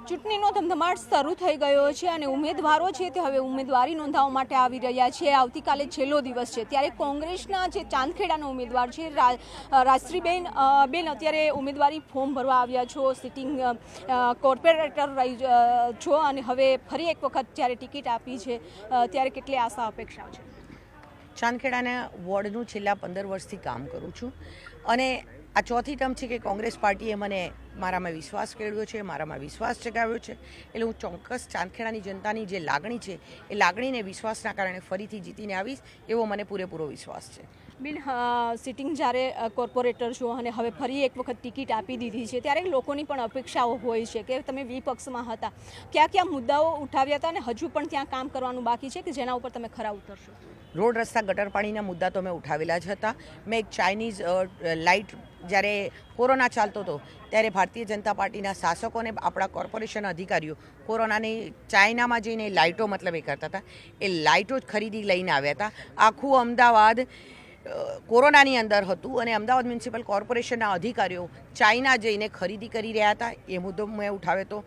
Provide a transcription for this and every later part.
ચૂંટણીનો ધમધમાટ શરૂ થઈ ગયો છે અને ઉમેદવારો છે તે હવે ઉમેદવારી નોંધાવવા માટે આવી રહ્યા છે। આવતીકાલે છેલ્લો દિવસ છે, ત્યારે કોંગ્રેસના જે ચાંદખેડાના ઉમેદવાર છે રાજશ્રીબેન અત્યારે ઉમેદવારી ફોર્મ ભરવા આવ્યા છો, સિટિંગ કોર્પોરેટર છો અને હવે ફરી એક વખત જ્યારે ટિકિટ આપી છે ત્યારે કેટલી આશા અપેક્ષાઓ છે? ચાંદખેડાના વોર્ડનું છેલ્લા 15 વર્ષથી કામ કરું છું અને આ ચોથી ટર્મ છે કે કોંગ્રેસ પાર્ટીએ મને મારામાં વિશ્વાસ કેળવ્યો છે, મારામાં વિશ્વાસ જગાવ્યો છે। એટલે હું ચોક્કસ ચાંદખેડાની જનતાની જે લાગણી છે એ લાગણીને વિશ્વાસના કારણે ફરીથી જીતીને આવીશ એવો મને પૂરેપૂરો વિશ્વાસ છે। બિન સિટિંગ જ્યારે કોર્પોરેટર છો અને હવે ફરી એક વખત ટિકિટ આપી દીધી છે, ત્યારે લોકોની પણ અપેક્ષાઓ હોય છે કે તમે વિપક્ષમાં હતા, કયા કયા મુદ્દાઓ ઉઠાવ્યા હતા અને હજુ પણ ત્યાં કામ કરવાનું બાકી છે કે જેના ઉપર તમે ખરા ઉતરશો? રોડ રસ્તા ગટર પાણીના મુદ્દા તો મેં ઉઠાવેલા જ હતા। મેં એક ચાઇનીઝ લાઇટ જ્યારે કોરોના ચાલતો હતો ત્યારે ભારતીય જનતા પાર્ટીના શાસકોને આપણા કોર્પોરેશન અધિકારીઓ કોરોનાની ચાઇનામાં જઈને લાઇટો મતલબ એ કરતા હતા, એ લાઇટો જ ખરીદી લઈને આવ્યા હતા। આખું અમદાવાદ કોરોનાની અંદર હતું અને અમદાવાદ મ્યુનિસિપલ કોર્પોરેશનના અધિકારીઓ ચાઇના જઈને ખરીદી કરી રહ્યા હતા, એ મુદ્દો મેં ઉઠાવ્યો હતો।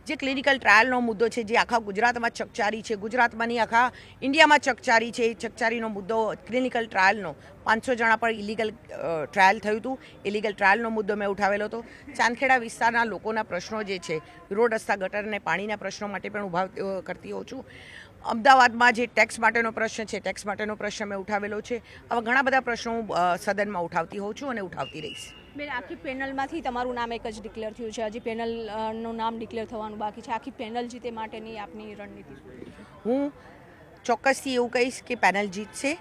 જે ક્લિનિકલ ટ્રાયલનો મુદ્દો છે, જે આખા ગુજરાતમાં ચકચારી છે, ગુજરાતમાં નહીં આખા ઇન્ડિયામાં ચકચારી છે, એ ચકચારીનો મુદ્દો ક્લિનિકલ ટ્રાયલનો 500 જણા પર ઇલીગલ ટ્રાયલ થયું હતું, ઇલીગલ ટ્રાયલનો મુદ્દો મેં ઉઠાવેલો હતો। ચાંદખેડા વિસ્તારના લોકોના પ્રશ્નો જે છે, રોડ રસ્તા ગટર અને પાણીના પ્રશ્નો માટે પણ ઊભા કરતી હોઉં છું। અમદાવાદમાં જે ટેક્સ માટેનો પ્રશ્ન છે, ટેક્સ માટેનો પ્રશ્ન મેં ઉઠાવેલો છે। આવા ઘણા બધા પ્રશ્નો હું સદનમાં ઉઠાવતી હોઉં છું અને ઉઠાવતી રહીશ। બેન, આખી પેનલમાંથી તમારું નામ એક જ ડિક્લેર થયું છે, હજી પેનલનું નામ ડિક્લેર થવાનું બાકી છે, આખી પેનલ જીતે માટેની આપની રણનીતિ? હું ચોક્કસથી એવું કહીશ કે પેનલ જીતશે।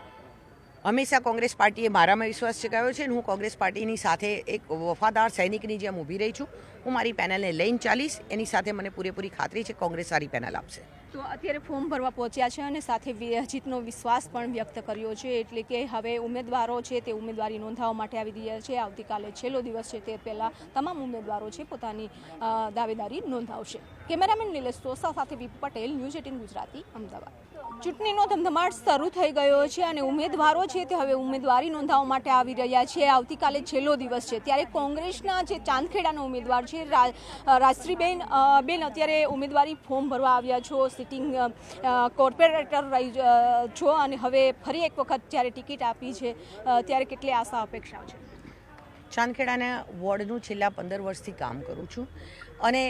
હંમેશા કોંગ્રેસ પાર્ટીએ મારામાં વિશ્વાસ જગાવ્યો છે અને હું કોંગ્રેસ પાર્ટીની સાથે એક વફાદાર સૈનિકની જેમ ઊભી રહી છું। હું મારી પેનલને લઈને ચાલીશ, એની સાથે મને પૂરેપૂરી ખાતરી છે કોંગ્રેસ સારી પેનલ આપશે। તો અત્યારે ફોર્મ ભરવા પહોંચ્યા છે અને સાથે જીતનો વિશ્વાસ પણ વ્યક્ત કર્યો છે, એટલે કે હવે ઉમેદવારો છે તે ઉમેદવારી નોંધાવવા માટે આવી રહ્યા છે। આવતીકાલે છેલ્લો દિવસ છે, તે પહેલાં તમામ ઉમેદવારો છે પોતાની દાવેદારી નોંધાવશે। કેમેરામેન નિલેશ સોસા સાથે વી પટેલ, ન્યૂઝ 18 ગુજરાતી, અમદાવાદ। ચૂંટણીનો ધમધમાટ શરૂ થઈ ગયો છે અને ઉમેદવારો છે તે હવે ઉમેદવારી નોંધાવવા માટે આવી રહ્યા છે। આવતીકાલે છેલ્લો દિવસ છે, ત્યારે કોંગ્રેસના જે ચાંદખેડાના ઉમેદવાર છે રાજશ્રીબેન અત્યારે ઉમેદવારી ફોર્મ ભરવા આવ્યા છો, સિટિંગ કોર્પોરેટર છો અને હવે ફરી એક વખત જ્યારે ટિકિટ આપી છે ત્યારે કેટલી આશા અપેક્ષાઓ છે? ચાંદખેડાના વોર્ડનું છેલ્લા 15 વર્ષથી કામ કરું છું અને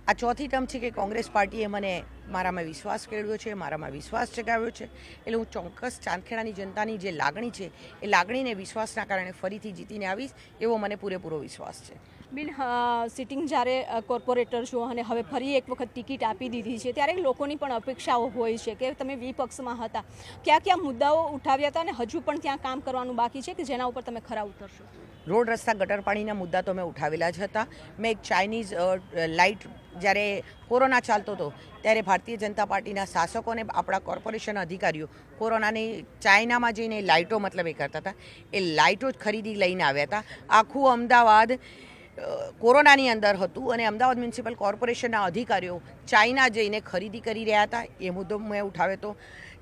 આ ચોથી ટર્મ છે કે કોંગ્રેસ પાર્ટીએ મને મારામાં વિશ્વાસ કેળવ્યો છે, મારામાં વિશ્વાસ જગાવ્યો છે। એટલે હું ચોક્કસ ચાંદખેડાની જનતાની જે લાગણી છે એ લાગણીને વિશ્વાસના કારણે ફરીથી જીતીને આવીશ એવો મને પૂરેપૂરો વિશ્વાસ છે। બિન સિટિંગ જ્યારે કોર્પોરેટર છો અને હવે ફરી એક વખત ટિકિટ આપી દીધી છે, ત્યારે લોકોની પણ અપેક્ષાઓ હોય છે કે તમે વિપક્ષમાં હતા, કયા કયા મુદ્દાઓ ઉઠાવ્યા હતા અને હજુ પણ ત્યાં કામ કરવાનું બાકી છે કે જેના ઉપર તમે ખરા ઉતરશો? રોડ રસ્તા ગટર પાણીના મુદ્દા તો મેં ઉઠાવેલા જ હતા। મેં એક ચાઇનીઝ લાઇટ જ્યારે કોરોના ચાલતો હતો ત્યારે ભારતીય જનતા પાર્ટીના શાસકોને આપણા કોર્પોરેશન અધિકારીઓ કોરોનાની ચાઇનામાં જઈને લાઇટો મતલબ એ કરતા હતા, એ લાઇટો જ ખરીદી લઈને આવ્યા હતા। આખું અમદાવાદ કોરોનાની અંદર હતું અને અમદાવાદ મ્યુનિસિપલ કોર્પોરેશનના અધિકારીઓ ચાઇના જઈને ખરીદી કરી રહ્યા હતા, એ મુદ્દો મેં ઉઠાવ્યો હતો।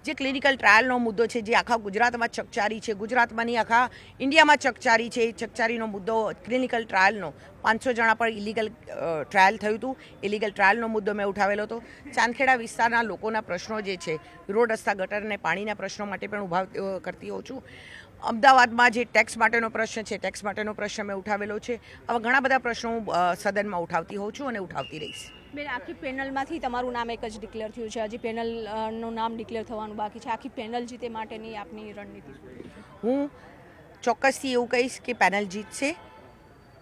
જે ક્લિનિકલ ટ્રાયલનો મુદ્દો છે, જે આખા ગુજરાતમાં ચકચારી છે, ગુજરાતમાં નહીં આખા ઇન્ડિયામાં ચકચારી છે, એ ચકચારીનો મુદ્દો ક્લિનિકલ ટ્રાયલનો 500 જણા પર ઇલીગલ ટ્રાયલ થયું હતું, ઇલીગલ ટ્રાયલનો મુદ્દો મેં ઉઠાવેલો હતો। ચાંદખેડા વિસ્તારના લોકોના પ્રશ્નો જે છે, રોડ રસ્તા ગટર અને પાણીના પ્રશ્નો માટે પણ ઊભા કરતી હોઉં છું। અમદાવાદમાં જે ટેક્સ માટેનો પ્રશ્ન છે, ટેક્સ માટેનો પ્રશ્ન મેં ઉઠાવેલો છે। આવા ઘણા બધા પ્રશ્નો હું સદનમાં ઉઠાવતી હોઉં છું અને ઉઠાવતી રહીશ। બેન, આખી પેનલમાંથી તમારું નામ એક જ ડિક્લેર થયું છે, હજી પેનલનું નામ ડિક્લેર થવાનું બાકી છે, આખી પેનલ જીતે માટેની આપની રણનીતિ? હું ચોક્કસથી એવું કહીશ કે પેનલ જીતશે।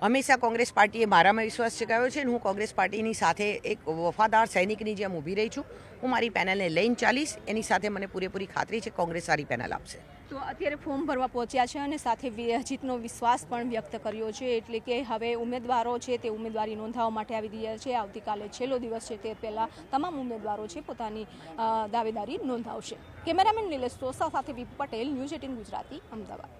હંમેશા કોંગ્રેસ પાર્ટીએ મારામાં વિશ્વાસ જગાવ્યો છે અને હું કોંગ્રેસ પાર્ટીની સાથે એક વફાદાર સૈનિકની જેમ ઊભી રહી છું। હું મારી પેનલને લઈને ચાલીશ, એની સાથે મને પૂરેપૂરી ખાતરી છે કોંગ્રેસ સારી પેનલ આપશે। તો અત્યારે ફોર્મ ભરવા પહોંચ્યા છે અને સાથે જીતનો વિશ્વાસ પણ વ્યક્ત કર્યો છે, એટલે કે હવે ઉમેદવારો છે તે ઉમેદવારી નોંધાવવા માટે આવી રહ્યા છે। આવતીકાલે છેલ્લો દિવસ છે, તે પહેલાં તમામ ઉમેદવારો છે પોતાની દાવેદારી નોંધાવશે। કેમેરામેન નિલેશ સોસા સાથે વી પટેલ, ન્યૂઝ 18 ગુજરાતી, અમદાવાદ।